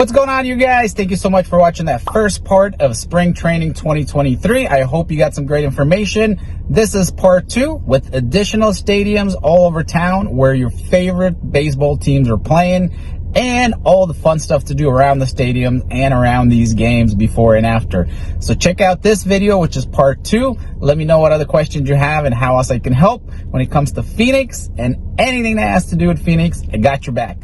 What's going on, you guys? Thank you so much for watching that first part of Spring Training 2023. I hope you got some great information. This is part 2 with additional stadiums all over town where your favorite baseball teams are playing and all the fun stuff to do around the stadium and around these games before and after. So check out this video, which is part 2. Let me know what other questions you have and how else I can help when it comes to Phoenix and anything that has to do with Phoenix. I got your back.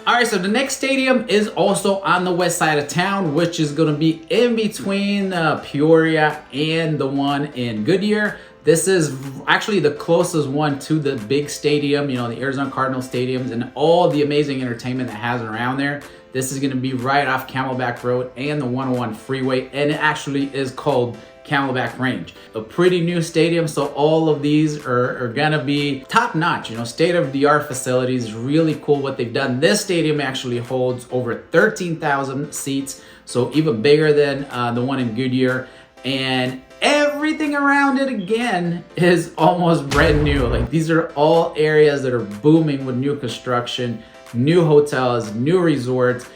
All right, so the next stadium is also on the west side of town, which is going to be in between Peoria and the one in Goodyear. This is actually the closest one to the big stadium, you know, the Arizona Cardinals stadiums and all the amazing entertainment that has around there. This is going to be right off Camelback Road and the 101 freeway, and it actually is called Camelback Range. A pretty new stadium, so all of these are gonna be top notch, you know, state-of-the-art facilities. Really cool what they've done. This stadium actually holds over 13,000 seats, so even bigger than the one in Goodyear, and everything around it again is almost brand new. Like, these are all areas that are booming with new construction, new hotels, new resorts,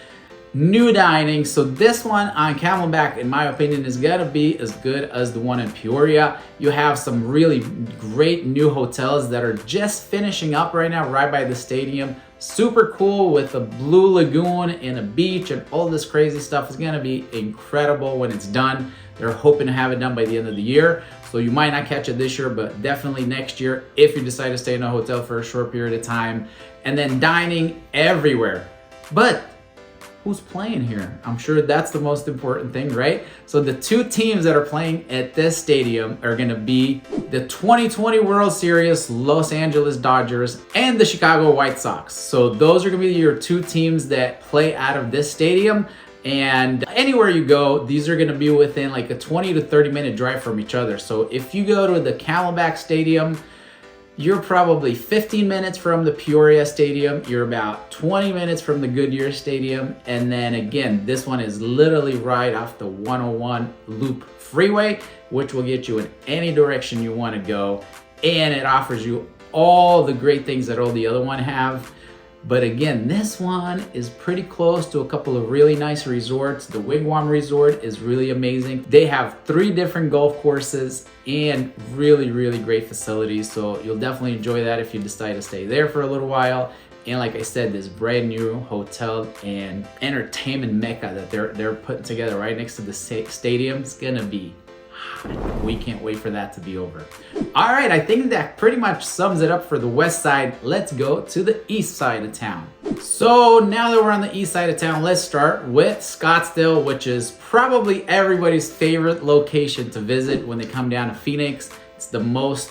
new dining. So this one on Camelback, in my opinion, is gonna be as good as the one in Peoria. You have some really great new hotels that are just finishing up right now, right by the stadium. Super cool with a blue lagoon and a beach and all this crazy stuff. Is gonna be incredible when it's done. They're hoping to have it done by the end of the year. So you might not catch it this year, but definitely next year if you decide to stay in a hotel for a short period of time. And then dining everywhere. But who's playing here? I'm sure that's the most important thing, right? So the two teams that are playing at this stadium are gonna be the 2020 World Series Los Angeles Dodgers and the Chicago White Sox. So those are gonna be your two teams that play out of this stadium. And anywhere you go, these are gonna be within like a 20 to 30 minute drive from each other. So if you go to the Camelback Stadium, you're probably 15 minutes from the Peoria Stadium. You're about 20 minutes from the Goodyear Stadium. And then again, this one is literally right off the 101 Loop Freeway, which will get you in any direction you want to go. And it offers you all the great things that all the other one have. But again, this one is pretty close to a couple of really nice resorts. The Wigwam Resort is really amazing. They have 3 different golf courses and really, really great facilities. So you'll definitely enjoy that if you decide to stay there for a little while. And like I said, this brand new hotel and entertainment mecca that they're putting together right next to the stadium is gonna be hot. We can't wait for that to be over. All right, I think that pretty much sums it up for the west side. Let's go to the east side of town. So now that we're on the east side of town, let's start with Scottsdale, which is probably everybody's favorite location to visit when they come down to Phoenix. It's the most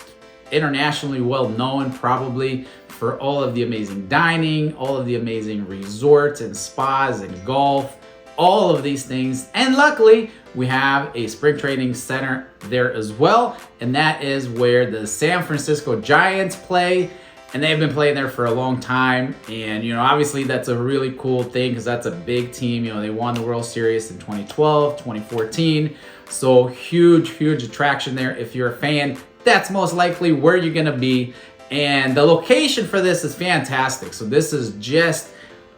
internationally well known, probably, for all of the amazing dining, all of the amazing resorts and spas and golf, all of these things. And luckily, we have a spring training center there as well. And that is where the San Francisco Giants play. And they've been playing there for a long time. And, you know, obviously that's a really cool thing because that's a big team. You know, they won the World Series in 2012, 2014. So huge, huge attraction there. If you're a fan, that's most likely where you're gonna be. And the location for this is fantastic. So this is just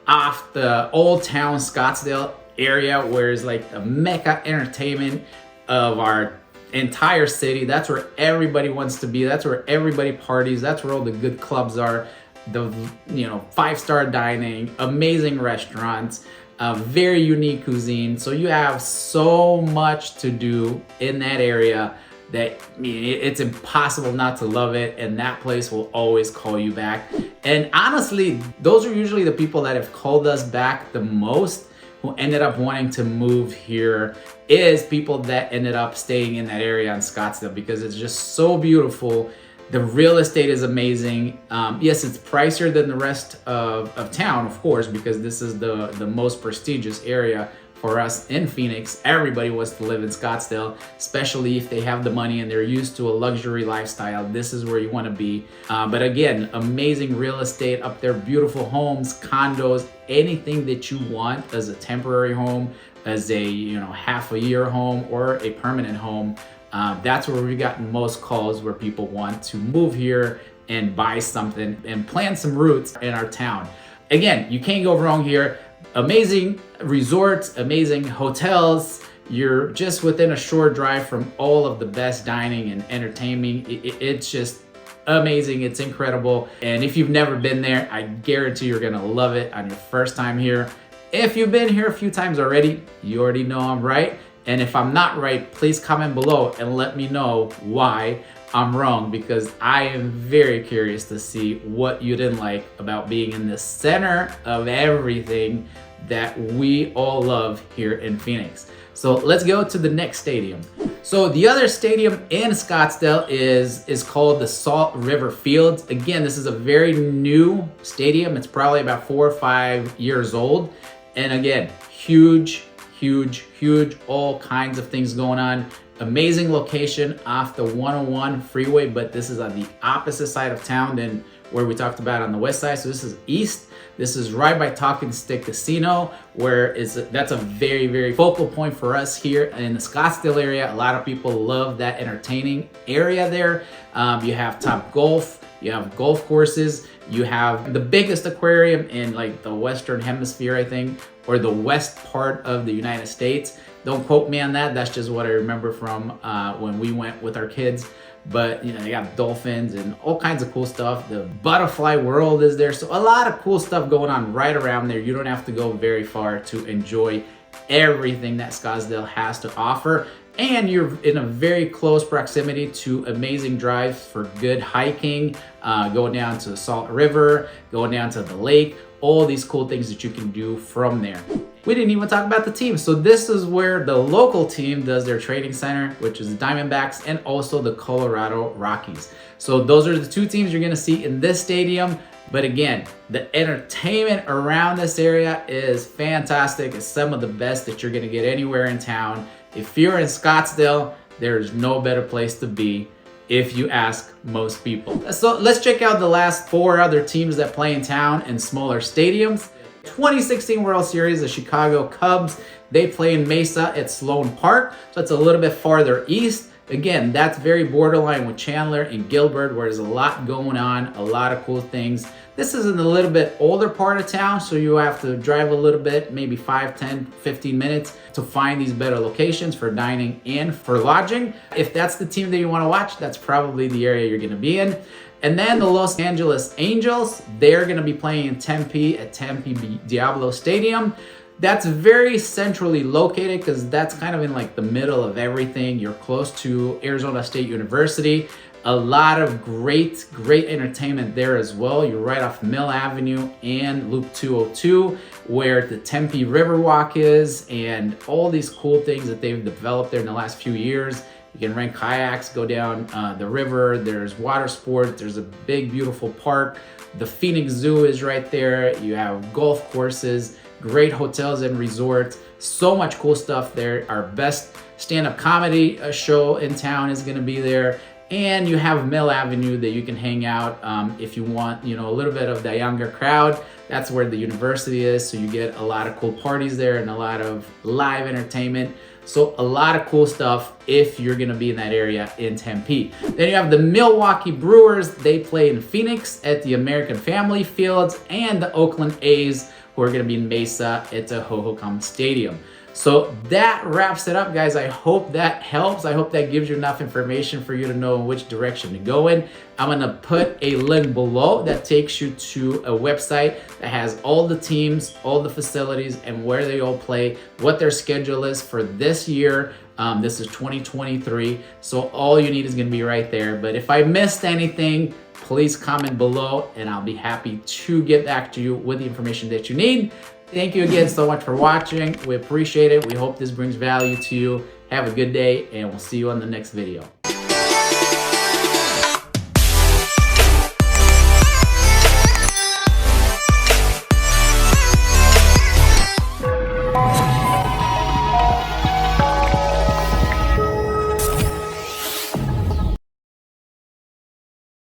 off the Old Town Scottsdale area, where it's like the mecca entertainment of our entire city. That's where everybody wants to be. That's where everybody parties. That's where all the good clubs are. The, you know, 5-star dining, amazing restaurants, very unique cuisine. So you have so much to do in that area that, I mean, it's impossible not to love it, and that place will always call you back. And honestly, those are usually the people that have called us back the most, who ended up wanting to move here, is people that ended up staying in that area in Scottsdale because it's just so beautiful. The real estate is amazing. Yes, it's pricier than the rest of town, of course, because this is the most prestigious area for us in Phoenix. Everybody wants to live in Scottsdale, especially if they have the money and they're used to a luxury lifestyle. This is where you want to be. But again, amazing real estate up there, beautiful homes, condos, anything that you want as a temporary home, as a half a year home or a permanent home. That's where we've gotten most calls, where people want to move here and buy something and plant some roots in our town. Again, you can't go wrong here. Amazing resorts, amazing hotels. You're just within a short drive from all of the best dining and entertainment. It's just amazing. It's incredible. And if you've never been there, I guarantee you're gonna love it on your first time here. If you've been here a few times already, you already know I'm right. And if I'm not right, please comment below and let me know why I'm wrong, because I am very curious to see what you didn't like about being in the center of everything that we all love here in Phoenix. So let's go to the next stadium. So the other stadium in Scottsdale is called the Salt River Fields. Again, this is a very new stadium. It's probably about 4 or 5 years old. And again, huge, all kinds of things going on. Amazing location off the 101 freeway, but this is on the opposite side of town than where we talked about on the west side. So this is east. This is right by Talking Stick Casino, where that's a very focal point for us here in the Scottsdale area. A lot of people love that entertaining area there. You have Top Golf, you have golf courses, you have the biggest aquarium in like the Western Hemisphere, I think, or the west part of the United States. Don't quote me on that. That's just what I remember from when we went with our kids. But they got dolphins and all kinds of cool stuff. The butterfly world is there. So a lot of cool stuff going on right around there. You don't have to go very far to enjoy everything that Scottsdale has to offer. And you're in a very close proximity to amazing drives for good hiking, going down to the Salt River, going down to the lake, all these cool things that you can do from there. We didn't even talk about the team. So this is where the local team does their training center, which is the Diamondbacks and also the Colorado Rockies. So those are the two teams you're gonna see in this stadium. But again, the entertainment around this area is fantastic. It's some of the best that you're gonna get anywhere in town. If you're in Scottsdale, there's no better place to be, if you ask most people. So let's check out the last 4 other teams that play in town in smaller stadiums. 2016 World Series, the Chicago Cubs, they play in Mesa at Sloan Park, so it's a little bit farther east. Again, that's very borderline with Chandler and Gilbert, where there's a lot going on, a lot of cool things. This is in a little bit older part of town, so you have to drive a little bit, maybe 5, 10, 15 minutes to find these better locations for dining and for lodging. If that's the team that you want to watch, that's probably the area you're going to be in. And then the Los Angeles Angels, they're going to be playing in Tempe at Tempe Diablo Stadium. That's very centrally located because that's kind of in like the middle of everything. You're close to Arizona State University. A lot of great entertainment there as well. You're right off Mill Avenue and Loop 202, where the Tempe Riverwalk is, and all these cool things that they've developed there in the last few years. You can rent kayaks, go down the river. There's water sports. There's a big, beautiful park. The Phoenix Zoo is right there. You have golf courses, great hotels and resorts. So much cool stuff there. Our best stand-up comedy show in town is going to be there. And you have Mill Avenue that you can hang out if you want, a little bit of the younger crowd. That's where the university is. So you get a lot of cool parties there and a lot of live entertainment. So a lot of cool stuff if you're gonna be in that area in Tempe. Then you have the Milwaukee Brewers. They play in Phoenix at the American Family Fields, and the Oakland A's, who are gonna be in Mesa at the Hohokam Stadium. So that wraps it up, guys. I hope that helps. I hope that gives you enough information for you to know which direction to go in. I'm gonna put a link below that takes you to a website that has all the teams, all the facilities, and where they all play, what their schedule is for this year. This is 2023, so all you need is gonna be right there. But if I missed anything, please comment below and I'll be happy to get back to you with the information that you need. Thank you again so much for watching. We appreciate it. We hope this brings value to you. Have a good day, and we'll see you on the next video.